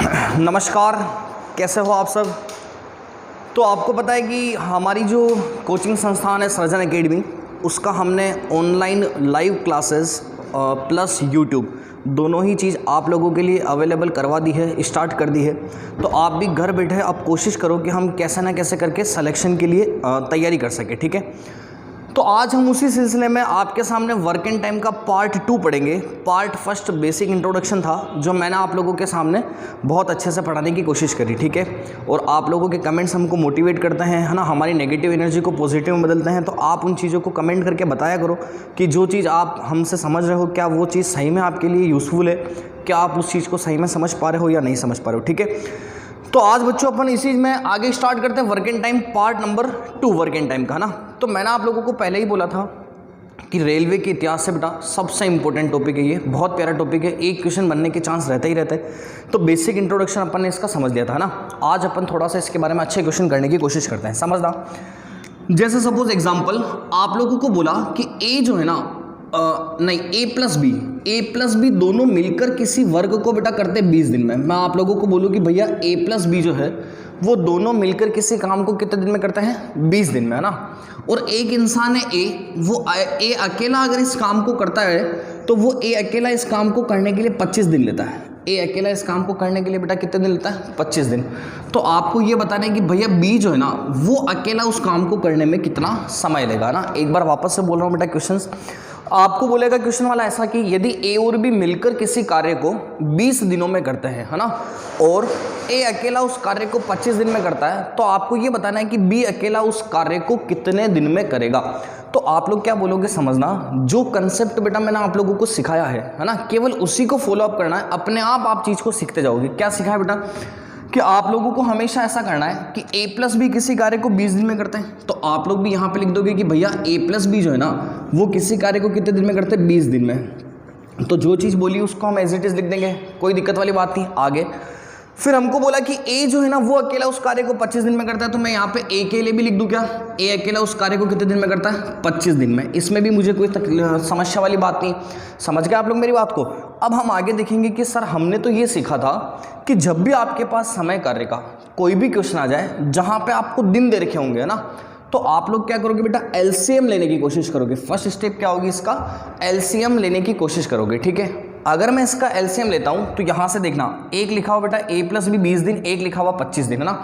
नमस्कार, कैसे हो आप सब। तो आपको पता है कि हमारी जो कोचिंग संस्थान है सृजन एकेडमी, उसका हमने online live classes plus YouTube दोनों ही चीज़ आप लोगों के लिए अवेलेबल करवा दी है, स्टार्ट कर दी है। तो आप भी घर बैठे अब कोशिश करो कि हम कैसे ना कैसे करके सिलेक्शन के लिए तैयारी कर सकें, ठीक है। तो आज हम उसी सिलसिले में आपके सामने वर्क एंड टाइम का पार्ट 2 पढ़ेंगे। पार्ट फर्स्ट बेसिक इंट्रोडक्शन था जो मैंने आप लोगों के सामने बहुत अच्छे से पढ़ाने की कोशिश करी, ठीक है। और आप लोगों के कमेंट्स हमको मोटिवेट करते हैं, है ना, हमारी नेगेटिव एनर्जी को पॉजिटिव में बदलते हैं। तो आप उन चीज़ों को कमेंट करके बताया करो कि जो चीज़ आप हमसे समझ रहे हो क्या वो चीज़ सही में आपके लिए यूज़फुल है, क्या आप उस चीज़ को सही में समझ पा रहे हो या नहीं समझ पा रहे हो, ठीक है। तो आज बच्चों अपन इसी में आगे स्टार्ट करते हैं work and time part number 2 work and time का, है ना। तो मैंने आप लोगों को पहले ही बोला था कि रेलवे के इतिहास से बेटा सबसे इंपॉर्टेंट टॉपिक है, ये बहुत प्यारा टॉपिक है, एक क्वेश्चन बनने के चांस रहते ही रहते हैं। तो बेसिक इंट्रोडक्शन अपन ने इसका समझ लिया था, है ना। आज अपन थोड़ा सा इसके बारे में अच्छे क्वेश्चन करने की कोशिश करते हैं, समझना। जैसे सपोज एग्जाम्पल आप लोगों को बोला कि ए जो है ना नहीं ए प्लस बी दोनों मिलकर किसी वर्ग को बेटा करते 20 दिन में। मैं आप लोगों को बोलूँ कि भैया ए प्लस बी जो है वो दोनों मिलकर किसी काम को कितने दिन में करते हैं, 20 दिन में, है ना। और एक इंसान है ए, वो ए अकेला अगर इस काम को करता है तो वो ए अकेला इस काम को करने के लिए 25 दिन लेता है। ए अकेला इस काम को करने के लिए बेटा कितने दिन लेता है, 25 दिन। तो आपको ये बताना है कि भैया बी जो है ना वो अकेला उस काम को करने में कितना समय लेगा ना। एक बार वापस से बोल रहा हूँ बेटा, क्वेश्चंस आपको बोलेगा क्वेश्चन वाला ऐसा कि यदि ए और बी मिलकर किसी कार्य को 20 दिनों में करते हैं, है ना, और ए अकेला उस कार्य को 25 दिन में करता है, तो आपको ये बताना है कि बी अकेला उस कार्य को कितने दिन में करेगा। तो आप लोग क्या बोलोगे, समझना, जो कंसेप्ट बेटा मैंने आप लोगों को सिखाया है ना, केवल उसी को फॉलो अप करना है, अपने आप चीज़ को सीखते जाओगे। क्या सिखाया बेटा कि आप लोगों को हमेशा ऐसा करना है कि ए प्लस बी किसी कार्य को 20 दिन में करते हैं। तो आप लोग भी यहाँ पे लिख दोगे कि भैया ए प्लस बी जो है ना वो किसी कार्य को कितने दिन में करते हैं, 20 दिन में। तो जो चीज़ बोली उसको हम एज इट इज लिख देंगे, कोई दिक्कत वाली बात नहीं। आगे फिर हमको बोला कि ए जो है ना वो अकेला उस कार्य को 25 दिन में करता है, तो मैं यहाँ पे ए के लिए भी लिख दूँ क्या, ए अकेला उस कार्य को कितने दिन में करता है, 25 दिन में। इसमें भी मुझे कोई समस्या वाली बात नहीं। समझ गए आप लोग मेरी बात को। अब हम आगे देखेंगे कि सर हमने तो ये सीखा था कि जब भी आपके पास समय कार्य का कोई भी क्वेश्चन आ जाए जहाँ पे आपको दिन दे रखे होंगे, ना, तो आप लोग क्या करोगे बेटा, एलसीएम लेने की कोशिश करोगे। फर्स्ट स्टेप क्या होगी इसका, एलसीएम लेने की कोशिश करोगे, ठीक है। अगर मैं इसका एलसीएम लेता हूं तो यहां से देखना, एक लिखा हुआ बेटा ए प्लस बी 20 दिन, एक लिखा हुआ 25 दिन, है ना।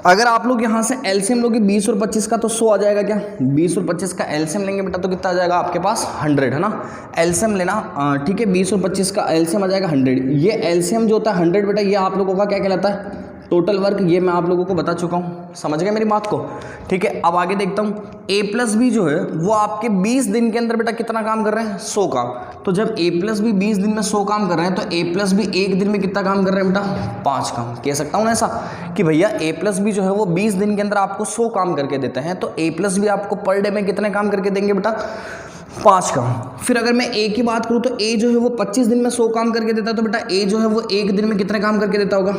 अगर आप लोग यहां से एलसीएम लोगे 20 और 25 का तो 100 आ जाएगा क्या, 20 और 25 का एलसीएम लेंगे बेटा तो कितना आ जाएगा आपके पास, 100, है ना। एलसीएम लेना, ठीक है, 20 और 25 का एलसीएम आ जाएगा 100। ये एलसीएम जो होता है 100 बेटा, ये आप लोगों का क्या कहलाता है, टोटल वर्क। ये मैं आप लोगों को बता चुका हूँ, समझ गए मेरी बात को, ठीक है। अब आगे देखता हूँ, ए प्लस बी जो है वो आपके 20 दिन के अंदर बेटा कितना काम कर रहे हैं, 100 काम। तो जब ए प्लस बी 20 दिन में 100 काम कर रहे हैं तो ए प्लस बी एक दिन में कितना काम कर रहे हैं बेटा, 5 काम। कह सकता हूँ ना ऐसा कि भैया ए प्लस बी जो है वो 20 दिन के अंदर आपको 100 काम करके देते हैं, तो ए प्लस बी आपको पर डे में कितने काम करके देंगे बेटा, 5 काम। फिर अगर मैं ए की बात करूँ तो ए जो है वो 25 दिन में 100 काम करके देता है, तो बेटा ए जो है वो एक दिन में कितने काम करके देता होगा,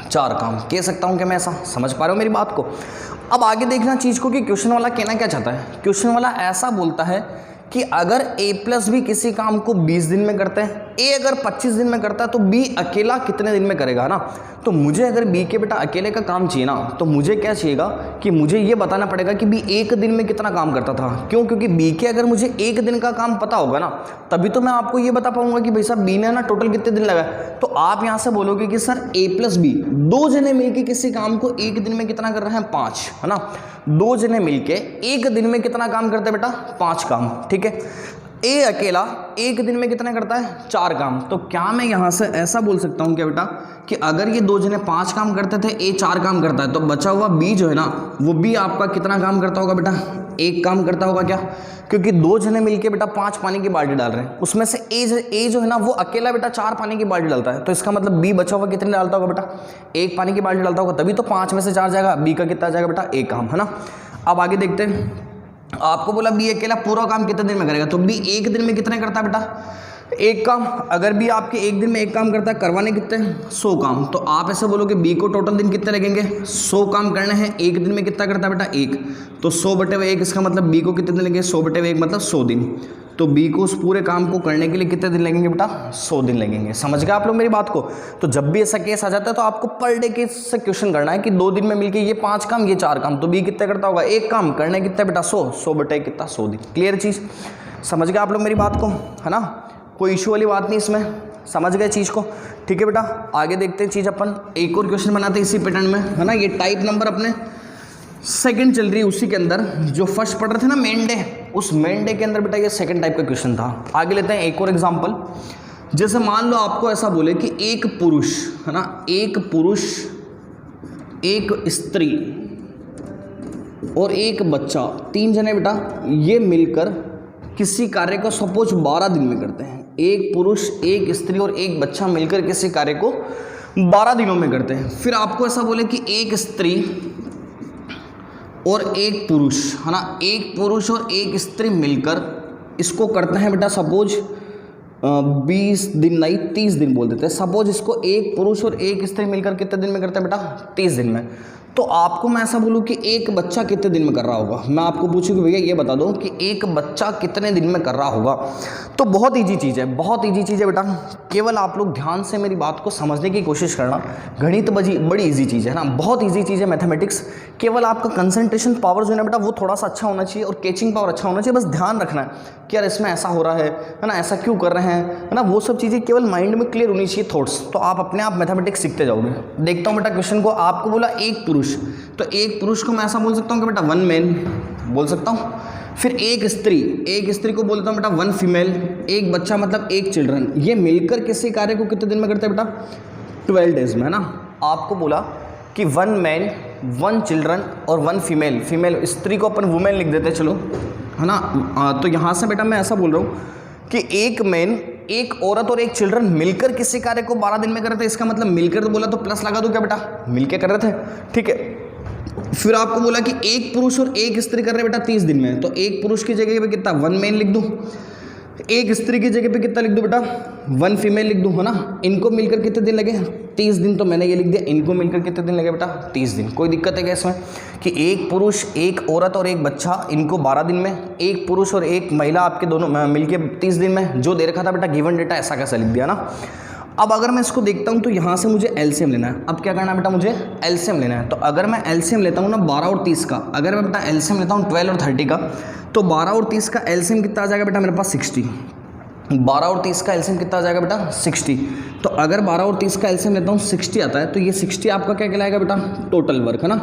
4 काम। कह सकता हूं कि मैं ऐसा, समझ पा रहे हो मेरी बात को। अब आगे देखना चीज को कि क्वेश्चन वाला कहना क्या चाहता है। क्वेश्चन वाला ऐसा बोलता है कि अगर ए प्लस बी किसी काम को 20 दिन में करते हैं, ए अगर 25 दिन में करता है, तो बी अकेला कितने दिन में करेगा ना। तो मुझे अगर बी के बेटा अकेले का काम चाहिए ना, तो मुझे क्या चाहिएगा कि मुझे ये बताना पड़ेगा कि बी एक दिन में कितना काम करता था। क्यों, क्योंकि बी के अगर मुझे एक दिन का काम पता होगा ना, तभी तो मैं आपको ये बता पाऊंगा कि भाई साहब बी ने ना टोटल कितने दिन लगा। तो आप यहाँ से बोलोगे कि सर ए प्लस बी 2 जने मिलकर किसी काम को एक दिन में कितना कर रहे हैं, 5, है ना। 2 जने मिलके एक दिन में कितना काम करते हैं बेटा, 5 काम, ठीक है। ए अकेला एक दिन में कितना करता है, 4 काम। तो क्या मैं यहां से ऐसा बोल सकता हूं क्या बेटा कि अगर ये 2 जने 5 काम करते थे, ए 4 काम करता है, तो बचा हुआ बी जो है ना वो बी आपका कितना काम करता होगा बेटा, 1 काम करता होगा क्या, क्योंकि 2 जने मिलके बेटा 5 पानी की बाल्टी डाल रहे हैं, उसमें से ए जो है ना वो अकेला बेटा 4 पानी की बाल्टी डालता है। तो इसका मतलब बी बचा हुआ कितने डालता होगा बेटा, 1 पानी की बाल्टी डालता होगा, तभी तो 5 में से 4 जाएगा, बी का कितना जाएगा बेटा, 1 काम, है ना। अब आगे देखते हैं, आपको बोला बी अकेला पूरा काम कितने दिन में करेगा, तो बी एक दिन में कितने करता है बेटा, 1 काम। अगर बी आपके एक दिन में 1 काम करता है, करवाने कितने, 100 काम। तो आप ऐसे बोलोगे बी को टोटल दिन कितने लगेंगे, 100 काम करने हैं, एक दिन में कितना करता है बेटा, 1। तो 100/1, इसका मतलब बी को कितने दिन लगेंगे, 100/1 मतलब 100 दिन। तो बी को उस पूरे काम को करने के लिए कितने दिन लगेंगे बेटा? 100 दिन लगेंगे। समझ गए आप लोग मेरी बात को? तो जब भी ऐसा केस आ जाता है तो आपको पर डे के से क्वेश्चन करना है कि 2 दिन में मिलके ये 5 काम, ये 4 काम, तो बी कितने करता होगा? 1 काम करने कितने बेटा? 100 बटे कितना? 100 दिन। क्लियर चीज़? समझ गए आप लोग मेरी बात को, है ना? कोई इशू वाली बात नहीं इसमें, समझ गए चीज़ को? ठीक है बेटा, आगे देखते हैं चीज़ अपन। एक और क्वेश्चन बनाते हैं इसी पैटर्न में, है ना? ये टाइप नंबर अपने सेकंड चल रही है, उसी के अंदर जो फर्स्ट पढ़ रहे थे ना मेन डे, उस मेन डे के अंदर बेटा ये सेकंड टाइप का क्वेश्चन था। आगे लेते हैं एक और एग्जांपल। जैसे मान लो आपको ऐसा बोले कि एक पुरुष, है ना, एक पुरुष, एक स्त्री और एक बच्चा, 3 जने बेटा ये मिलकर किसी कार्य को सपोज 12 दिन में करते हैं। एक पुरुष, एक स्त्री और एक बच्चा मिलकर किसी कार्य को 12 दिनों में करते हैं। फिर आपको ऐसा बोले कि एक स्त्री और एक पुरुष, है ना, एक पुरुष और एक स्त्री मिलकर इसको करते हैं बेटा सपोज 20 दिन नहीं 30 दिन बोल देते हैं। सपोज इसको एक पुरुष और एक स्त्री मिलकर कितने दिन में करते हैं बेटा? 30 दिन में। तो आपको मैं ऐसा बोलूँ कि एक बच्चा कितने दिन में कर रहा होगा, मैं आपको पूछूँ कि भैया ये बता दो कि एक बच्चा कितने दिन में कर रहा होगा। तो बहुत ईजी चीज़ है, बहुत ईजी चीज़ है बेटा, केवल आप लोग ध्यान से मेरी बात को समझने की कोशिश करना। गणित बड़ी ईजी चीज़ है ना, बहुत ईजी चीज़ है मैथमेटिक्स। केवल आपका कंसंट्रेशन पावर जो है ना बेटा वो थोड़ा सा अच्छा होना चाहिए और कैचिंग पावर अच्छा होना चाहिए। बस ध्यान रखना है कि यार इसमें ऐसा हो रहा है ना, ऐसा क्यों कर रहे हैं, है ना, वो सब चीज़ें केवल माइंड में क्लियर होनी चाहिए थॉट्स, तो आप अपने आप मैथमेटिक्स सीखते जाओगे। देखता हूँ बेटा क्वेश्चन को। आपको बोला एक पुरुष, तो एक पुरुष को मैं ऐसा बोल सकता हूँ कि बेटा 1 मैन बोल सकता हूँ। फिर एक स्त्री को बोलता हूँ बेटा 1 फीमेल, एक बच्चा मतलब एक चिल्ड्रन, ये मिलकर किसी कार्य को कितने दिन में करते हैं बेटा? 12 डेज में, है ना। आपको बोला कि 1 मैन, 1 चिल्ड्रन और 1 फीमेल, स्त्री को अपन वुमेन लिख देते हैं, चलो, है ना। तो यहाँ से बेटा मैं ऐसा बोल रहा हूँ कि एक मैन, एक औरत और एक चिल्ड्रन मिलकर किसी कार्य को 12 दिन में कर रहे थे। इसका मतलब मिलकर तो बोला तो प्लस लगा दो क्या बेटा? मिलकर कर रहे थे, ठीक है। फिर आपको बोला कि एक पुरुष और एक स्त्री कर रहे बेटा 30 दिन में, तो एक पुरुष की जगह पे कितना? 1 मैन लिख दूँ, एक स्त्री की जगह पे कितना लिख दूँ बेटा? 1 फीमेल लिख दूँ, है ना। इनको मिलकर कितने दिन लगे? 30 दिन। तो मैंने ये लिख दिया, इनको मिलकर कितने दिन लगे बेटा? 30 दिन। कोई दिक्कत है क्या इसमें? कि एक पुरुष, एक औरत और एक बच्चा, इनको 12 दिन में, एक पुरुष और एक महिला आपके दोनों मिलकर 30 दिन में, जो दे रखा था बेटा गिवन डेटा, ऐसा कैसा लिख दिया ना। अब अगर मैं इसको देखता हूँ तो यहाँ से मुझे एलसीएम लेना है। अब क्या करना है बेटा? मुझे एलसीएम लेना है। तो अगर मैं एलसीएम लेता हूँ ना 12 और 30 का, अगर मैं बेटा एलसीएम लेता हूँ 12 और 30 का, तो 12 और 30 का एलसीएम कितना आ जाएगा बेटा मेरे पास? 60। 12 और 30 का एलसीएम कितना आ जाएगा बेटा? 60। तो अगर 12 और 30 का एलसीएम लेता हूँ 60 आता है, तो ये 60 आपका क्या कहलाएगा बेटा? टोटल वर्क, है ना।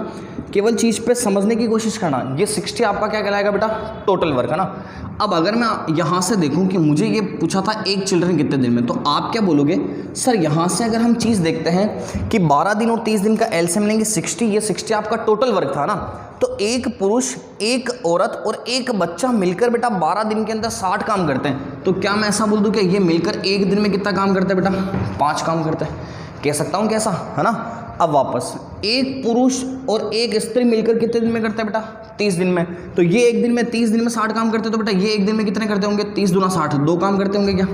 केवल चीज़ पे समझने की कोशिश करना। ये 60 आपका क्या कहलाएगा बेटा? टोटल वर्क, है ना। अब अगर मैं यहाँ से देखूँ कि मुझे ये पूछा था एक चिल्ड्रन कितने दिन में, तो आप क्या बोलोगे? सर यहाँ से अगर हम चीज़ देखते हैं कि 12 दिन और 30 दिन का एलसीएम लेंगे 60, ये 60 आपका टोटल वर्क था ना। तो एक पुरुष, एक औरत और एक बच्चा मिलकर बेटा 12 दिन के अंदर 60 काम करते हैं। तो क्या मैं ऐसा बोल दूँ कि ये मिलकर एक दिन में कितना काम करते हैं बेटा? 5 काम करते हैं। कह सकता हूँ कैसा, है ना। अब वापस एक पुरुष और एक स्त्री मिलकर कितने दिन में करते हैं बेटा? 30 दिन में। तो ये एक दिन में 30 दिन में 60 काम करते हैं, तो बेटा ये एक दिन में कितने करते होंगे? 30 दूना 60, 2 काम करते होंगे क्या?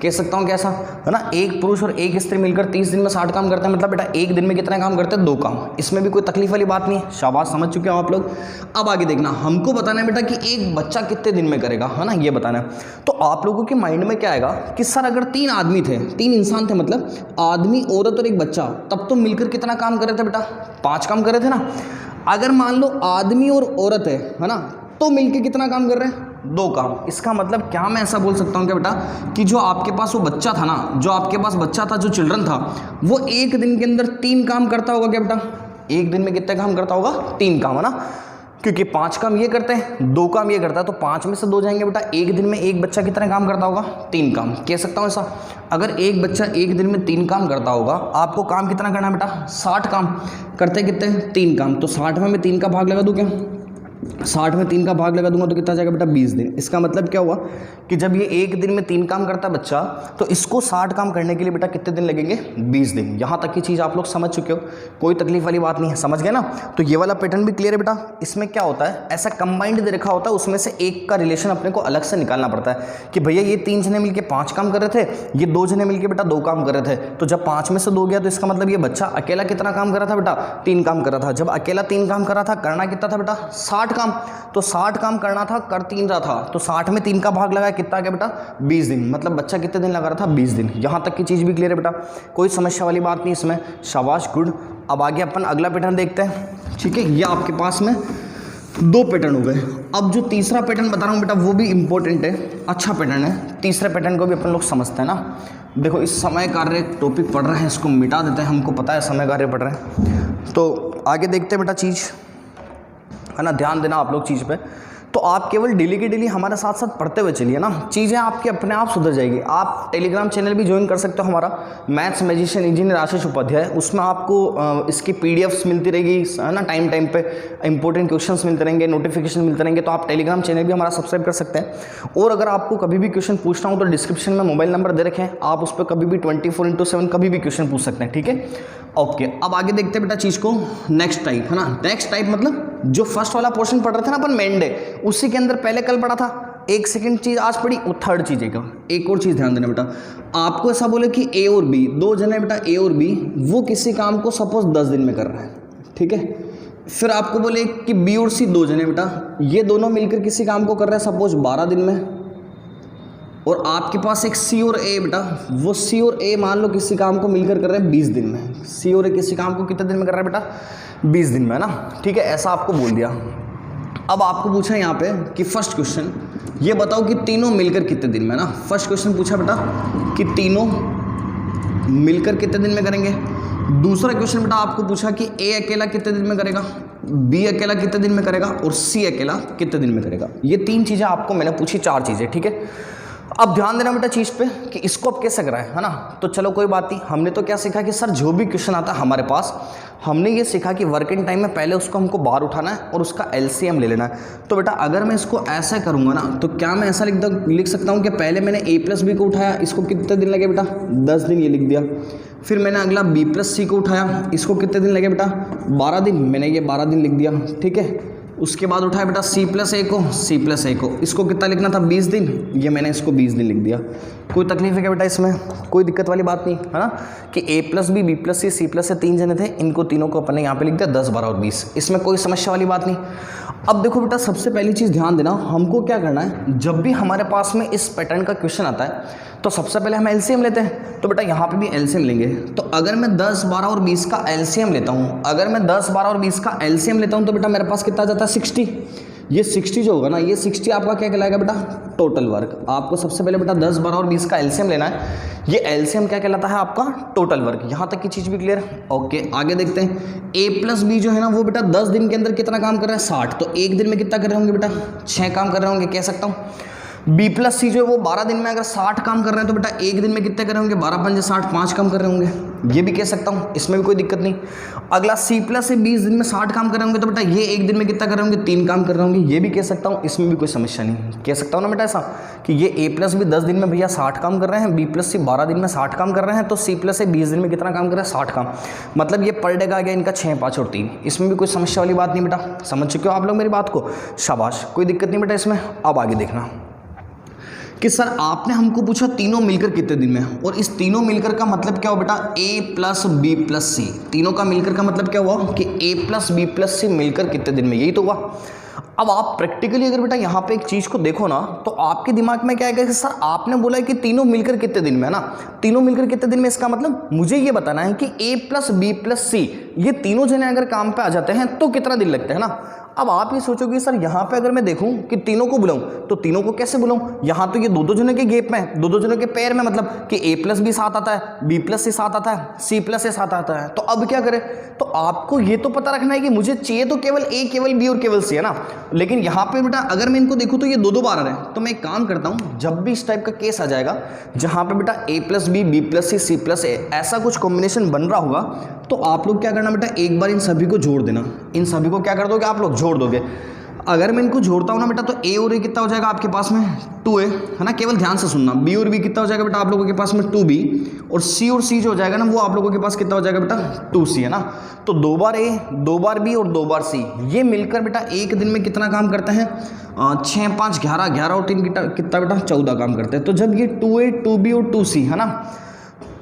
कह सकता हूँ कैसा, है ना। एक पुरुष और एक स्त्री मिलकर 30 दिन में 60 काम करते हैं, मतलब बेटा एक दिन में कितने काम करते हैं? 2 काम। इसमें भी कोई तकलीफ वाली बात नहीं है। शाबाश, समझ चुके हो आप लोग। अब आगे देखना, हमको बताना है बेटा कि एक बच्चा कितने दिन में करेगा, है ना, ये बताना है। तो आप लोगों के माइंड में क्या आएगा कि सर अगर 3 आदमी थे, 3 इंसान थे, मतलब आदमी, औरत और एक बच्चा, तब तो मिलकर कितना काम कर रहे थे बेटा? 5 काम कर रहे थे ना। अगर मान लो आदमी और औरत है ना, तो मिलकर कितना काम कर रहे हैं? 2 काम। इसका मतलब क्या मैं ऐसा बोल सकता हूँ क्या बेटा कि जो आपके पास वो बच्चा था ना, जो आपके पास बच्चा था, जो चिल्ड्रन था, वो एक दिन के अंदर 3 काम करता होगा क्या बेटा? एक दिन में कितने काम करता होगा? 3 काम, है ना। क्योंकि 5 काम ये करते हैं, 2 काम ये करता है, तो 5 में से 2 जाएंगे बेटा। एक दिन में एक बच्चा कितने काम करता होगा? 3 काम। कह सकता हूँ ऐसा, अगर एक बच्चा एक दिन में 3 काम करता होगा, आपको काम कितना करना है बेटा? 60 काम। करते कितने? 3 काम। तो 60 में मैं 3 का भाग लगा दूँ क्या? 60 में 3 का भाग लगा दूंगा तो कितना जाएगा बेटा? 20 दिन। इसका मतलब क्या हुआ कि जब ये एक दिन में 3 काम करता है बच्चा, तो इसको 60 काम करने के लिए बेटा कितने दिन लगेंगे? 20 दिन। यहाँ तक की चीज़ आप लोग समझ चुके हो, कोई तकलीफ वाली बात नहीं है, समझ गए ना। तो ये वाला पैटर्न भी क्लियर है बेटा। इसमें क्या होता है, ऐसा कंबाइंड दे रखा होता है, उसमें से एक का रिलेशन अपने को अलग से निकालना पड़ता है कि भैया ये 3 जने मिलकर 5 काम कर रहे थे, ये 2 जने मिलकर बेटा 2 काम कर रहे थे। तो जब 5 में से 2 गया तो इसका मतलब ये बच्चा अकेला कितना काम कर रहा था बेटा? 3 काम कर रहा था। जब अकेला 3 काम कर रहा था, करना कितना था बेटा? 60 काम, तो 60 काम करना था, कर 3 रहा था, तो 60 में 3 का भाग लगाया, कितना आ गया बेटा 20 दिन। मतलब बच्चा कितने दिन लगा रहा था 20 दिन। यहाँ तक की चीज़ भी क्लियर है बेटा, कोई समस्या वाली बात नहीं इसमें, शाबाश गुड। अब आगे अपन अगला पैटर्न देखते हैं, ठीक है। ये आपके पास में 2 पैटर्न हो गए। अब जो तीसरा पैटर्न बता रहा हूँ बेटा वो भी इंपॉर्टेंट है, अच्छा पैटर्न है। तीसरे पैटर्न को भी अपन लोग समझते हैं ना। देखो इस समय कार्य टॉपिक पढ़ रहे हैं, इसको मिटा देते हैं, हमको पता है समय कार्य पढ़ रहे हैं। तो आगे देखते हैं बेटा चीज़, है ना, ध्यान देना आप लोग चीज़ पे। तो आप केवल डेली की डेली हमारे साथ साथ पढ़ते हुए चलिए ना, चीज़ें आपकी अपने आप सुधर जाएगी। आप टेलीग्राम चैनल भी ज्वाइन कर सकते हो हमारा, मैथ्स मैजिशियन इंजीनियर आशीष उपाध्याय। उसमें आपको इसकी पीडीएफ्स मिलती रहेगी, है ना, टाइम टाइम पे इंपॉर्टेंट क्वेश्चंस मिलते रहेंगे, नोटिफिकेशन मिलते रहेंगे। तो आप टेलीग्राम चैनल भी हमारा सब्सक्राइब कर सकते हैं। और अगर आपको कभी भी क्वेश्चन पूछना हो तो डिस्क्रिप्शन में मोबाइल नंबर दे रखे हैं, आप उस पर कभी भी 24/7 कभी भी क्वेश्चन पूछ सकते हैं, ठीक है। ओके, अब आगे देखते हैं बेटा चीज़ को। नेक्स्ट टाइप, है ना, नेक्स्ट टाइप मतलब जो फर्स्ट वाला पोर्शन पढ़ रहे थे ना अपन मेंडे, उसी के अंदर पहले कल पढ़ा था, एक सेकंड चीज़ आज पढ़ी, वो थर्ड चीज़ है। एक और चीज़ ध्यान देना बेटा, आपको ऐसा बोले कि ए और बी, 2 जने बेटा ए और बी, वो किसी काम को सपोज 10 दिन में कर रहे हैं, ठीक है। फिर आपको बोले कि बी और सी 2 जने बेटा, ये दोनों मिलकर किसी काम को कर रहे हैं सपोज 12 दिन में। और आपके पास एक सी और ए बेटा, वो सी और ए मान लो किसी काम को मिलकर कर रहे हैं 20 दिन में। सी और ए किसी काम को कितने दिन में कर रहा है बेटा 20 दिन में, ना, ठीक है। ऐसा आपको बोल दिया। अब आपको पूछा यहाँ पे कि फर्स्ट क्वेश्चन ये बताओ कि तीनों मिलकर कितने दिन में, ना, फर्स्ट क्वेश्चन पूछा बेटा कि तीनों मिलकर कितने दिन में करेंगे। दूसरा क्वेश्चन बेटा आपको पूछा कि ए अकेला कितने दिन में करेगा, बी अकेला कितने दिन में करेगा और सी अकेला कितने दिन में करेगा। ये 3 चीज़ें आपको मैंने पूछी, 4 चीज़ें, ठीक है। अब ध्यान देना बेटा चीज़ पे कि इसको अब कैसे कराएं, है ना। तो चलो कोई बात नहीं, हमने तो क्या सीखा कि सर जो भी क्वेश्चन आता है हमारे पास, हमने ये सीखा कि वर्किंग टाइम में पहले उसको हमको बाहर उठाना है और उसका एलसीएम ले लेना है। तो बेटा अगर मैं इसको ऐसा करूँगा ना, तो क्या मैं ऐसा लिख सकता हूँ कि पहले मैंने ए प्लस बी को उठाया, इसको कितने दिन लगे बेटा 10 दिन, ये लिख दिया। फिर मैंने अगला बी प्लस सी को उठाया, इसको कितने दिन लगे बेटा 12 दिन, मैंने ये 12 दिन लिख दिया, ठीक है। उसके बाद उठाया बेटा सी प्लस ए को, इसको कितना लिखना था 20 दिन, ये मैंने इसको 20 दिन लिख दिया। कोई तकलीफ है क्या बेटा इसमें, कोई दिक्कत वाली बात नहीं, है ना, कि A plus B, B plus C plus से 3 जने थे, इनको तीनों को अपने यहाँ पे लिख दिया 10, 12 और 20, इसमें कोई समस्या वाली बात नहीं। अब देखो बेटा सबसे पहली चीज़ ध्यान देना, हमको क्या करना है, जब भी हमारे पास में इस पैटर्न का क्वेश्चन आता है तो सबसे पहले हम एलसीएम लेते हैं। तो बेटा यहाँ पे भी एलसीएम लेंगे। तो अगर मैं 10, 12 और 20 का एलसीएम लेता हूँ, अगर मैं 10, 12 और 20 का एलसीएम लेता हूँ तो बेटा मेरे पास कितना आ जाता है 60। ये 60 जो होगा ना, ये 60 आपका क्या कहलाएगा बेटा टोटल वर्क। आपको सबसे पहले बेटा 10, 12 और 20 का एलसीएम लेना है। ये एलसीएम क्या कहलाता है आपका टोटल वर्क। यहाँ तक की चीज़ भी क्लियर है। ओके आगे देखते हैं। ए प्लस बी जो है ना वो बेटा 10 दिन के अंदर कितना काम कर रहा है 60, तो एक दिन में कितना कर रहे होंगे बेटा 6 काम कर रहे होंगे, कह सकता हूँ। बी प्लस सी जो है वो 12 दिन में अगर 60 काम कर रहे हैं तो बेटा एक दिन में कितने कर रहे होंगे 12 पंजे 60, 5 काम कर रहे होंगे, ये भी कह सकता हूँ, इसमें भी कोई दिक्कत नहीं। अगला सी प्लस से 20 दिन में 60 काम कर रहे होंगे तो बेटा ये एक दिन में कितना कर रहे होंगे 3 काम कर रहे होंगे, ये भी कह सकता हूँ, इसमें भी कोई समस्या नहीं। कह सकता हूँ ना बेटा ऐसा कि ये ए प्लस भी 10 दिन में भैया 60 काम कर रहे हैं, बी प्लस सी 12 दिन में 60 काम कर रहे हैं, तो सी प्लस से 20 दिन में कितना काम कर रहे हैं 60 काम। मतलब ये पर डे का आ गया इनका 6, 5 और 3, इसमें भी कोई समस्या वाली बात नहीं बेटा। समझ चुके हो आप लोग मेरी बात को, शाबाश, कोई दिक्कत नहीं बेटा इसमें। अब आगे देखना कि सर आपने हमको पूछा तीनों मिलकर कितने दिन में, और इस तीनों मिलकर का मतलब क्या हुआ बेटा ए प्लस बी प्लस सी, तीनों का मिलकर का मतलब क्या हुआ कि ए प्लस बी प्लस सी मिलकर कितने दिन में, यही तो हुआ। अब आप प्रैक्टिकली अगर बेटा यहाँ पे एक चीज़ को देखो ना तो आपके दिमाग में क्या आएगा कि सर आपने बोला है कि तीनों मिलकर कितने दिन में, है ना, तीनों मिलकर कितने दिन में, इसका मतलब मुझे ये बताना है कि ए प्लस बी प्लस सी ये तीनों जने अगर काम पे आ जाते हैं तो कितना दिन लगता है ना। अब आप ये सोचोगे सर यहाँ पे अगर मैं देखूं कि तीनों को बुलाऊं तो तीनों को कैसे बुलाऊं, यहाँ तो ये दो जनों के गैप में, दो जनों के पेयर में, मतलब कि ए प्लस भी साथ आता है, बी प्लस से साथ आता है, सी प्लस से साथ आता है। तो अब क्या करें, तो आपको ये तो पता रखना है कि मुझे चाहिए तो केवल ए, केवल बी और केवल सी, है ना। लेकिन यहाँ पे बेटा अगर मैं इनको देखूँ तो ये दो बार आ रहे हैं, तो मैं एक काम करता हूँ, जब भी इस टाइप का केस आ जाएगा जहाँ पे बेटा ए प्लस बी, बी प्लस सी, सी प्लस ए ऐसा कुछ कॉम्बिनेशन बन रहा होगा, तो आप लोग क्या करना बेटा एक बार इन सभी को जोड़ देना। इन सभी को क्या कर दोगे आप लोग जोड़ दोगे। अगर मैं इनको जोड़ता हूँ ना बेटा तो ए और ए कितना हो जाएगा आपके पास में 2a, है ना, केवल ध्यान से सुनना। बी और बी कितना हो जाएगा बेटा आप लोगों के पास में 2b, और सी जो हो जाएगा ना वो आप लोगों के पास कितना हो जाएगा बेटा 2c, है ना। तो 2 बार ए, 2 बार बी और 2 बार सी, ये मिलकर बेटा एक दिन में कितना काम करते हैं 6, 5, 11 और 3 कितना बेटा 14 काम करते हैं। तो जब ये 2a, 2b और 2c, है ना,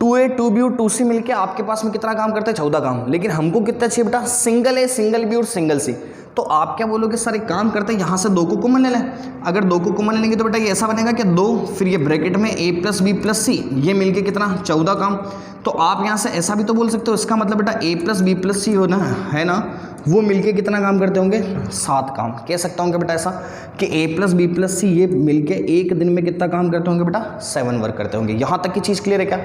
2A 2B और 2C मिलके आपके पास में कितना काम करते हैं, 14 काम। लेकिन हमको कितना चाहिए बेटा, सिंगल A सिंगल B और सिंगल C। तो आप क्या बोलोगे सर, एक काम करते हैं यहाँ से 2 को कॉमन ले लें। अगर 2 को कॉमन लेंगे तो बेटा ये ऐसा बनेगा कि 2 फिर ये ब्रैकेट में A + B + C, ये मिलके कितना 14 काम। तो आप यहाँ से ऐसा भी तो बोल सकते हो, इसका मतलब बेटा A + B + C होना है ना, वो मिलके कितना काम करते होंगे, 7 काम। कह सकता हूँ क्या बेटा ऐसा कि A + B + C ये मिलके एक दिन में कितना काम करते होंगे बेटा, 7 वर्क करते होंगे। यहाँ तक की चीज़ क्लियर है क्या?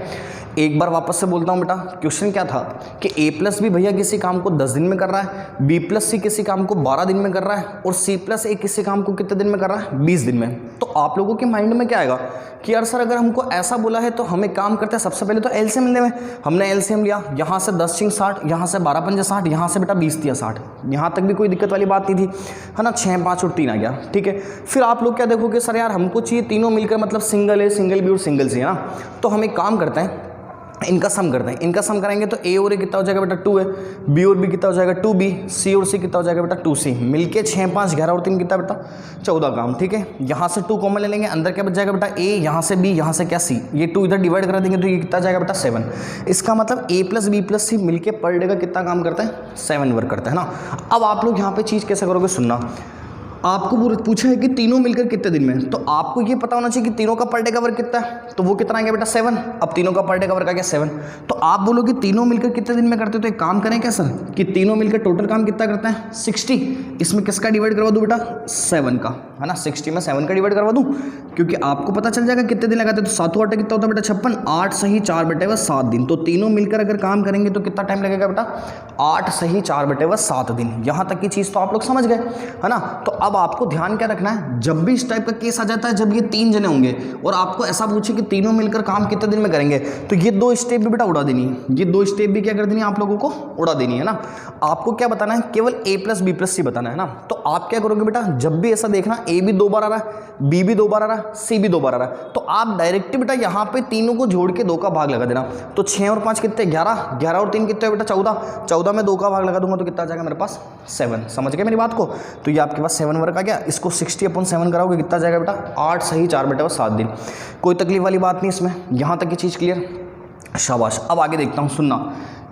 एक बार वापस से बोलता हूँ बेटा, क्वेश्चन क्या था कि A + B भैया किसी काम को 10 दिन में कर रहा है, B + C किसी काम को 12 दिन में कर रहा है, और C + A किसी काम को कितने दिन में कर रहा है, 20 दिन में। तो आप लोगों के माइंड में क्या आएगा कि यार सर अगर हमको ऐसा बोला है तो हमें काम करते हैं सबसे पहले तो एलसीएम लेने में। हमने एलसीएम लिया, यहाँ से 10 × 60, यहाँ से 12 × 5 60, यहाँ से बेटा 20 × 60, यहाँ तक भी कोई दिक्कत वाली बात नहीं थी, है ना। 6 5 और 3 आ गया, ठीक है। फिर आप लोग क्या देखोगे, सर यार हमको चाहिए तीनों मिलकर मतलब सिंगल A सिंगल B और सिंगल C, है ना। तो हम एक काम करते हैं, इनका सम करते हैं। इनका सम करेंगे तो A और A कितना हो जाएगा बेटा, 2A, B और B कितना हो जाएगा 2B, C और C कितना हो जाएगा बेटा 2C, मिलके 6 5 11 और 3 कितना बेटा 14 काम, ठीक है। यहाँ से 2 कॉमन ले लेंगे, अंदर क्या बच जाएगा बेटा A, यहाँ से B, यहाँ से क्या C, ये 2 इधर डिवाइड करा देंगे तो ये कितना जाएगा बेटा 7। इसका मतलब A + B + C मिलके पर डे का कितना काम करता है, 7 वर्क करता है ना। अब आप लोग यहाँ पे चीज़ कैसे करोगे, सुनना। आपको पूछा है कि तीनों मिलकर कितने दिन में, तो आपको ये पता होना चाहिए कि तीनों का पर डे का वर्क कितना है, तो वो कितना आ गया बेटा 7। अब तीनों का पर डे का वर्क आ गया 7। तो आप बोलोगे तीनों मिलकर कितने दिन में करते हो, तो एक काम करें क्या सर कि तीनों मिलकर टोटल काम कितना करता है 60। इसमें किसका डिवाइड करवा दूँ बेटा, 7 का, है ना। 60 में 7 का डिवाइड करवा दूँ, क्योंकि आपको पता चल जाएगा कितने दिन लगाते हैं। तो 7 8 कितना होता है बेटा 56, 8 सही 4 बटे 7 दिन। तो तीनों मिलकर अगर काम करेंगे तो कितना टाइम लगेगा बेटा, 8 सही 4 बटे 7 दिन। यहाँ तक की चीज़ तो आप लोग समझ गए, है ना। तो अब आपको ध्यान क्या रखना है, जब भी इस टाइप का केस आ जाता है, जब ये 3 जने होंगे और आपको ऐसा पूछे कि तीनों मिलकर काम कितने दिन में करेंगे, तो ये 2 स्टेप भी बेटा उड़ा देनी है। ये 2 स्टेप भी क्या कर देनी है, आप लोगों को उड़ा देनी है ना। आपको क्या बताना है, केवल A + B + C बताना है ना। तो आप क्या करोगे बेटा, जब भी ऐसा देखना A भी 2 बार आ रहा है, B भी 2 बार आ रहा है, C भी 2 बार आ रहा है, तो आप डायरेक्ट बेटा यहाँ पे तीनों को जोड़ के 2 का भाग लगा देना। तो 6 और 5 कितने, 11, 11 और 3 कितने बेटा 14, 14 में 2 का भाग लगा दूंगा तो कितना आ जाएगा मेरे पास 7। समझ गए मेरी बात को। तो ये आपके पास 7 वर्क आ गया। इसको 60/7 कराओगे कितना जाएगा बेटा, 8 सही 4 बटे 7 दिन। कोई तकलीफ वाली बात नहीं इसमें, यहाँ तक की चीज़ क्लियर, शाबाश। अब आगे देखता हूँ, सुनना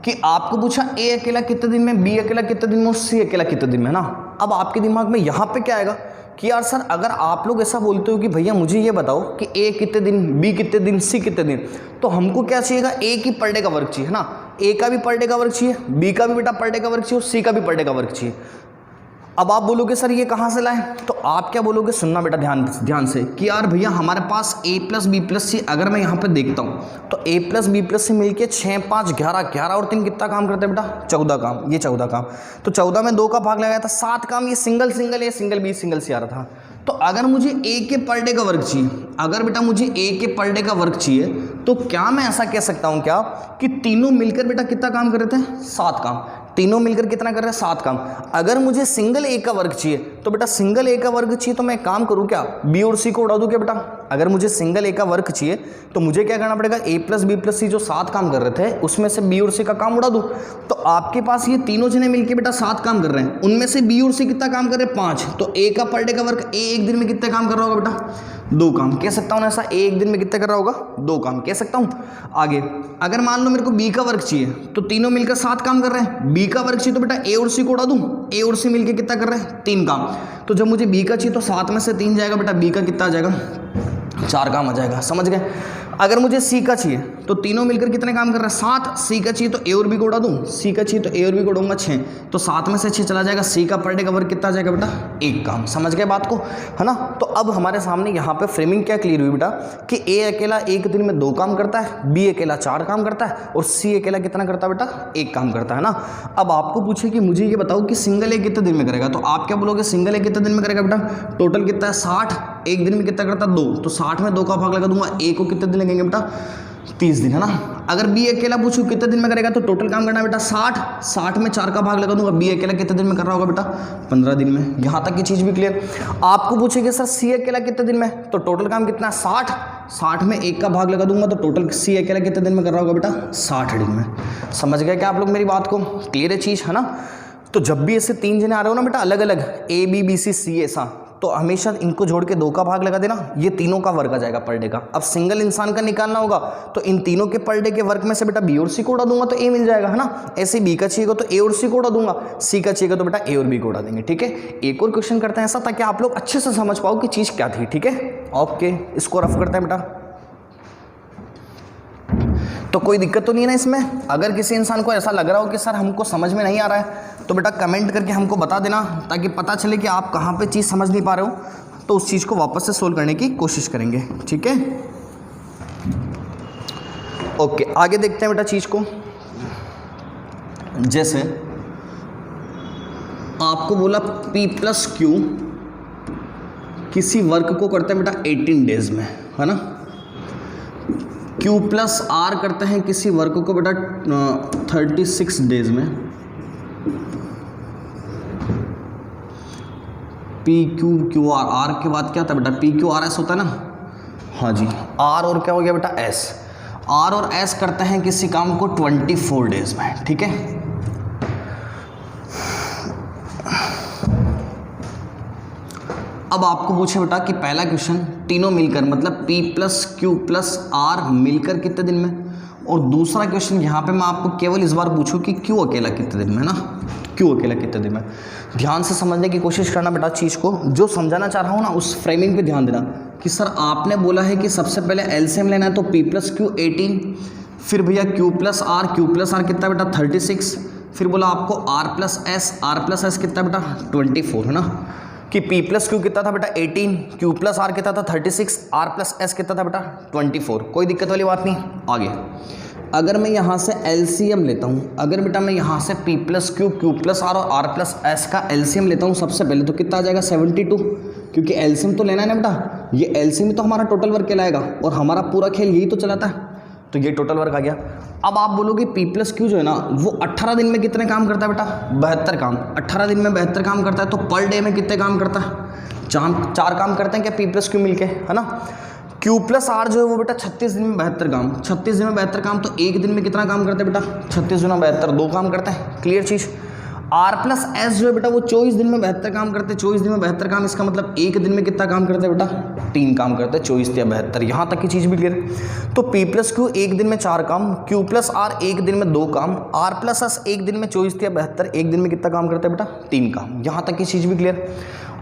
कि आपको पूछा A अकेला कितने दिन में, B अकेला कितने दिन में और C अकेला कितने दिन में, ना। अब आपके दिमाग में यहाँ पे क्या आएगा कि यार सर अगर आप लोग ऐसा बोलते हो कि भैया मुझे ये बताओ कि A कितने दिन, B कितने दिन, C कितने दिन, तो हमको क्या चाहिएगा, A की पर डे का वर्क चाहिए, है ना। A का भी पर डे का वर्क चाहिए, B का भी बेटा पर डे का वर्क चाहिए और C का भी पर डे का वर्क चाहिए। अब आप बोलोगे सर ये कहाँ से लाए, तो आप क्या बोलोगे, सुनना बेटा ध्यान से कि यार भैया हमारे पास A + B + C, अगर मैं यहाँ पे देखता हूँ तो A + B + C मिलके 6 5 11, 11 और 3 कितना काम करते हैं बेटा, 14 काम। ये 14 काम, तो 14 में 2 का भाग लगाया था, 7 काम। ये single A single B single C आ रहा था। तो अगर मुझे A के पर डे का वर्क चाहिए, अगर बेटा मुझे A के पर डे का वर्क चाहिए, तो क्या मैं ऐसा कह सकता हूँ क्या कि तीनों मिलकर बेटा कितना काम कर रहे थे, 7 काम। तीनों मिलकर कितना कर रहे हैं, 7 काम। अगर मुझे सिंगल A का वर्क चाहिए, तो बेटा सिंगल A का वर्क चाहिए तो मैं काम करूँ क्या, B और C को उड़ा दूँ क्या बेटा। अगर मुझे सिंगल A का वर्क चाहिए तो मुझे क्या करना पड़ेगा, A + B + C जो 7 काम कर रहे थे उसमें से B और C का काम उड़ा दूँ। तो आपके पास ये तीनों जने मिलकर बेटा 7 काम कर रहे हैं, उनमें से B और C कितना काम कर रहे हैं, 5। तो A का पर डे का वर्क, A एक दिन में कितने काम कर रहा होगा बेटा, 2 काम। कह सकता हूँ ना ऐसा, एक दिन में कितने कर रहा होगा, 2 काम कह सकता हूँ। आगे अगर मान लो मेरे को B का वर्क चाहिए, तो तीनों मिलकर 7 काम कर रहे हैं। B का वर्क चाहिए तो बेटा A और C को उड़ा दूँ, A और C मिलकर कितना कर रहे हैं, 3 काम। तो जब मुझे B का चाहिए तो 7 में से 3 जाएगा बेटा, B का कितना आ जाएगा, 4 काम आ जाएगा। समझ गए। अगर मुझे C का चाहिए तो तीनों मिलकर कितने काम कर रहे हैं, 7। C का चाहिए तो A और B को उड़ा दूँ, C का चाहिए तो A और B को उड़ाऊंगा 6, तो 7 में से 6 चला जाएगा। C का पर डे का वर्क कितना आ जाएगा बेटा, 1 काम। समझ गए बात को, है ना। तो अब हमारे सामने यहाँ पे फ्रेमिंग क्या क्लियर हुई बेटा कि A अकेला एक दिन में 2 काम करता है, B अकेला 4 काम करता है और C अकेला कितना करता है बेटा, 1 काम करता है ना। अब आपको पूछे कि मुझे ये बताओ कि सिंगल A कितने दिन में करेगा, तो आप क्या बोलोगे, सिंगल A कितने दिन में करेगा बेटा, टोटल कितना है 60, एक दिन में कितना करता है 2, तो 60 में 2 का भाग लगा दूंगा, A को कितने दिन लगेंगे बेटा, 30 दिन, है ना। अगर B अकेला पूछूं कितने दिन में करेगा, तो टोटल काम करना बेटा 60, 60 में 4 का भाग लगा दूंगा, B अकेला कितने दिन में कर रहा होगा बेटा, 15 दिन में। यहाँ तक की चीज़ भी क्लियर। आपको पूछेगा सर C अकेला कितने दिन में, तो टोटल काम कितना, 60, 60 में 1 का भाग लगा दूंगा, तो टोटल C अकेला कितने दिन में कर रहा होगा बेटा, 60 दिन में। समझ गए क्या आप लोग मेरी बात को, क्लियर है चीज़, है ना। तो जब भी ऐसे 3 जने आ रहे हो ना बेटा अलग अलग, A B B C C ऐसा, तो हमेशा इनको जोड़ के 2 का भाग लगा देना, ये तीनों का वर्ग आ जाएगा पर डे का। अब सिंगल इंसान का निकालना होगा तो इन तीनों के पर डे के वर्ग में से बेटा बी और सी को उड़ा दूंगा तो ए मिल जाएगा, है ना। ऐसे बी का चाहिएगा तो ए और सी को उड़ा दूंगा, सी का चाहिएगा तो बेटा ए और बी को उड़ा देंगे, ठीक है। एक और क्वेश्चन करते हैं ऐसा, ताकि आप लोग अच्छे से समझ पाओ कि चीज़ क्या थी, ठीक है। ओके, इसको रफ करते हैं बेटा। तो कोई दिक्कत तो नहीं है ना इसमें। अगर किसी इंसान को ऐसा लग रहा हो कि सर हमको समझ में नहीं आ रहा है, तो बेटा कमेंट करके हमको बता देना, ताकि पता चले कि आप कहाँ पे चीज़ समझ नहीं पा रहे हो, तो उस चीज़ को वापस से सोल्व करने की कोशिश करेंगे, ठीक है। ओके, आगे देखते हैं बेटा चीज़ को। जैसे आपको बोला P प्लस क्यू किसी वर्क को करते हैं बेटा 18 डेज में, है ना। Q प्लस आर करते हैं किसी वर्क को बेटा 36 डेज में। P Q Q R, R के बाद क्या होता है बेटा P Q R S होता है ना। हाँ जी, आर और क्या हो गया बेटा S, आर और S करते हैं किसी काम को 24 डेज में, ठीक है। अब आपको पूछे बेटा कि पहला क्वेश्चन तीनों मिलकर मतलब P plus Q plus R मिलकर कितने दिन में, और दूसरा क्वेश्चन यहाँ पे मैं आपको केवल इस बार पूछूं कि Q अकेला कितने दिन में, ना Q अकेला कितने दिन में। ध्यान से समझने की कोशिश करना बेटा चीज़ को, जो समझाना चाह रहा हूँ ना उस फ्रेमिंग पे ध्यान देना कि सर आपने बोला है कि सबसे पहले एलसीएम लेना है तो P प्लस Q 18, फिर भैया Q प्लस R कितना बेटा 36, फिर बोला आपको R प्लस S कितना बेटा 24, है ना। कि P प्लस Q कितना था बेटा 18, Q प्लस R कितना था 36, R प्लस S कितना था बेटा 24। कोई दिक्कत वाली बात नहीं। आगे अगर मैं यहाँ से LCM लेता हूँ, अगर बेटा मैं यहाँ से P plus Q plus R और R प्लस S का LCM लेता हूँ सबसे पहले, तो कितना आ जाएगा 72, क्योंकि LCM तो लेना है ना बेटा, ये LCM तो हमारा टोटल वर्क कहलाएगा, और हमारा पूरा खेल यही तो चलाता है, तो ये टोटल वर्क आ गया। अब आप बोलोगे P प्लस Q जो है ना वो 18 दिन में कितने काम करता है बेटा 72 काम, 18 दिन में 72 काम करता है, तो पर डे में कितने काम करता है, 4 काम करते हैं क्या P प्लस Q मिलके, है ना। Q प्लस R जो है वो बेटा 36 दिन में 72 काम, 36 दिन में 72 काम, तो एक दिन में कितना काम करते हैं बेटा 36 गुना 72, 2 काम करता है, क्लियर चीज़। R प्लस S जो है बेटा वो 24 दिन में 72 काम करते हैं, 24 दिन में 72 काम, इसका मतलब एक दिन में कितना काम करते हैं बेटा 3 काम करते हैं, 24 या 72, यहाँ तक की चीज़ भी क्लियर। तो P प्लस Q एक दिन में 4 काम, Q प्लस R एक दिन में 2 काम, R प्लस S एक दिन में 24 या 72, एक दिन में कितना काम करते हैं बेटा 3 काम, यहाँ तक की चीज़ भी क्लियर।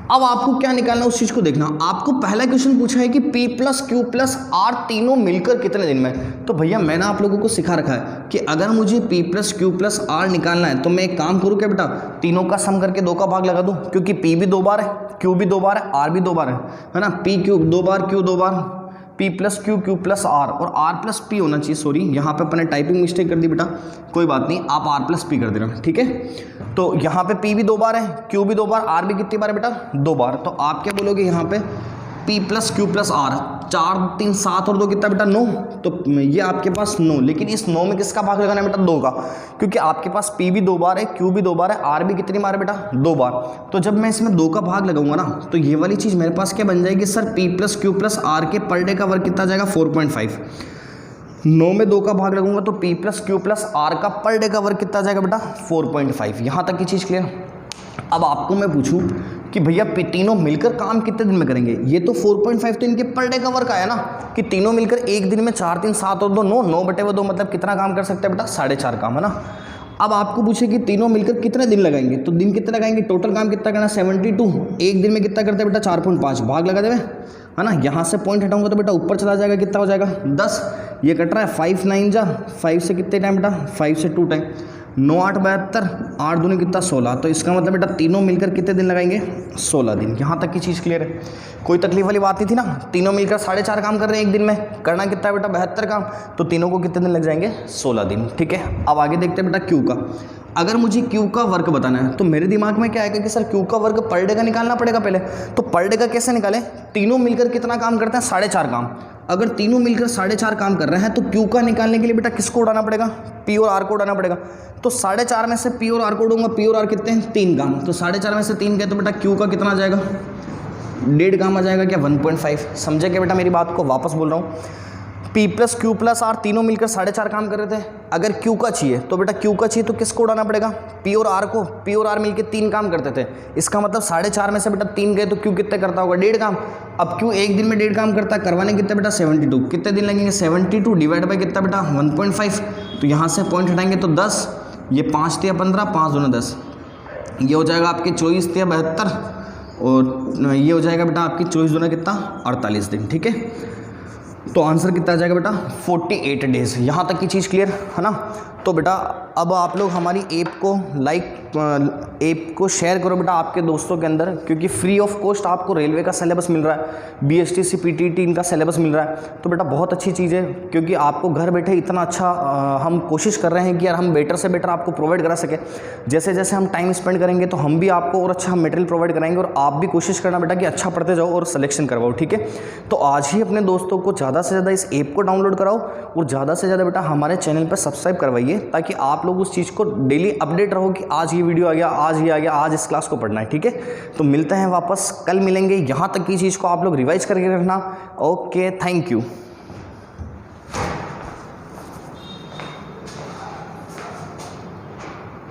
अब आपको क्या निकालना है उस चीज़ को देखना। आपको पहला क्वेश्चन पूछा है कि P plus Q plus R तीनों मिलकर कितने दिन में, तो भैया मैंने आप लोगों को सिखा रखा है कि अगर मुझे P plus Q plus R निकालना है तो मैं एक काम करूँ क्या बेटा, तीनों का सम करके 2 का भाग लगा दूँ, क्योंकि P भी 2 बार है, Q भी 2 बार है, R भी 2 बार है ना। P Q 2 बार, Q 2 बार, P plus Q plus R और R प्लस P होना चाहिए, सॉरी यहाँ पे अपने टाइपिंग मिस्टेक कर दी बेटा, कोई बात नहीं, आप R प्लस P कर देना, ठीक है। तो यहाँ पे P भी 2 बार है, Q भी 2 बार, R भी कितनी बार है बेटा 2 बार, तो आप क्या बोलोगे यहाँ पे P plus Q plus R, 4 3 7 और 2 कितना बेटा 9, तो ये आपके पास 9, लेकिन इस 9 में किसका भाग लगाना है बेटा 2 का, क्योंकि आपके पास P भी 2 बार है, Q भी 2 बार है, R भी कितनी बार है बेटा 2 बार। तो जब मैं इसमें 2 का भाग लगाऊंगा ना तो ये वाली चीज़ मेरे पास क्या बन जाएगी sir, P plus Q plus R के पर डे का वर्क कितना जाएगा 4.5, 9 में 2 का भाग लगूंगा तो P plus Q plus R का पर डे का वर्क कितना जाएगा बेटा 4.5, यहाँ तक की चीज़ क्लियर। अब आपको मैं पूछूं कि भैया तीनों मिलकर काम कितने दिन में करेंगे, ये तो 4.5 तो इनके पर डे का वर्क आया ना, कि तीनों मिलकर एक दिन में 4 3 7 और 2 9, 9/2 मतलब कितना काम कर सकते हैं बेटा 4.5 काम, है ना। अब आपको पूछे कि तीनों मिलकर कितने दिन लगाएंगे, तो दिन कितने लगाएंगे, टोटल काम कितना करना 72, एक दिन में कितना करते हैं बेटा 4.5, भाग लगा देवे, है ना। यहाँ से पॉइंट हटाऊंगा तो बेटा ऊपर चला जाएगा, कितना हो जाएगा 10, ये कट रहा है 5 9 जा 5 से कितने टाइम बेटा 5 से 2 टाइम, 9 8 72, 8 दूनी कितना 16, तो इसका मतलब बेटा तीनों मिलकर कितने दिन लगाएंगे 16 दिन, यहाँ तक की चीज़ क्लियर है। कोई तकलीफ वाली बात नहीं थी ना, तीनों मिलकर 4.5 काम कर रहे हैं एक दिन में, करना कितना है बेटा 72 काम, तो तीनों को कितने दिन लग जाएंगे 16 दिन, ठीक है। अब आगे देखते हैं बेटा Q का। अगर मुझे Q का वर्क बताना है तो मेरे दिमाग में क्या आएगा कि सर Q का वर्क पर डे का निकालना पड़ेगा पहले, तो पर डे का कैसे निकालें, तीनों मिलकर कितना काम करते हैं 4.5 काम, अगर तीनों मिलकर 4.5 काम कर रहे हैं तो Q का निकालने के लिए बेटा किसको उड़ाना पड़ेगा, P और R को उड़ाना पड़ेगा, तो 4.5 में से P और R को उड़ूंगा, P और R कितने हैं 3 काम, तो 4.5 में से 3 गए तो बेटा Q का कितना आ जाएगा 1.5 काम आ जाएगा क्या 1.5, समझे क्या बेटा मेरी बात को, वापस बोल रहा हूँ P plus Q plus R तीनों मिलकर 4.5 काम कर रहे थे। अगर Q का चाहिए तो बेटा Q का चाहिए तो किसको उड़ाना पड़ेगा, P और R को। P और R मिलकर 3 काम करते थे, इसका मतलब 4.5 में से बेटा 3 गए तो Q कितने करता होगा, 1.5 काम। अब Q एक दिन में 1.5 काम करता है, करवाने कितने बेटा 72, कितने दिन लगेंगे 72 डिवाइड बाई कितना बेटा 1.5, तो यहाँ से पॉइंट हटाएंगे तो 10, ये 5 × 15, 5 दूना 10, ये हो जाएगा आपके 24 × 72, और ये हो जाएगा बेटा आपकी 24 दूना कितना 48 दिन। ठीक है, तो आंसर कितना आ जाएगा बेटा 48 डेज़। यहाँ तक की चीज़ क्लियर है ना। तो बेटा अब आप लोग हमारी ऐप को शेयर करो बेटा आपके दोस्तों के अंदर, क्योंकि फ्री ऑफ कॉस्ट आपको रेलवे का सिलेबस मिल रहा है, BSTC PTT इनका सिलेबस मिल रहा है। तो बेटा बहुत अच्छी चीज़ है, क्योंकि आपको घर बैठे इतना अच्छा हम कोशिश कर रहे हैं कि यार हम बेटर से बेटर आपको प्रोवाइड करा सके। जैसे जैसे हम टाइम स्पेंड करेंगे तो हम भी आपको और अच्छा मटेरियल प्रोवाइड कराएंगे, और आप भी कोशिश करना बेटा कि अच्छा पढ़ते जाओ और सिलेक्शन करवाओ। ठीक है, तो आज ही अपने दोस्तों को ज़्यादा से ज़्यादा इस ऐप को डाउनलोड कराओ, और ज़्यादा से ज़्यादा बेटा हमारे चैनल पर सब्सक्राइब करवाइए, ताकि आप लोग उस चीज़ को डेली अपडेट रहो कि आज ये वीडियो आ गया, आज ये आ गया, आज इस क्लास को पढ़ना है। ठीक है, तो मिलते हैं वापस, कल मिलेंगे। यहाँ तक की चीज़ को आप लोग रिवाइज करके रखना। Okay, thank you.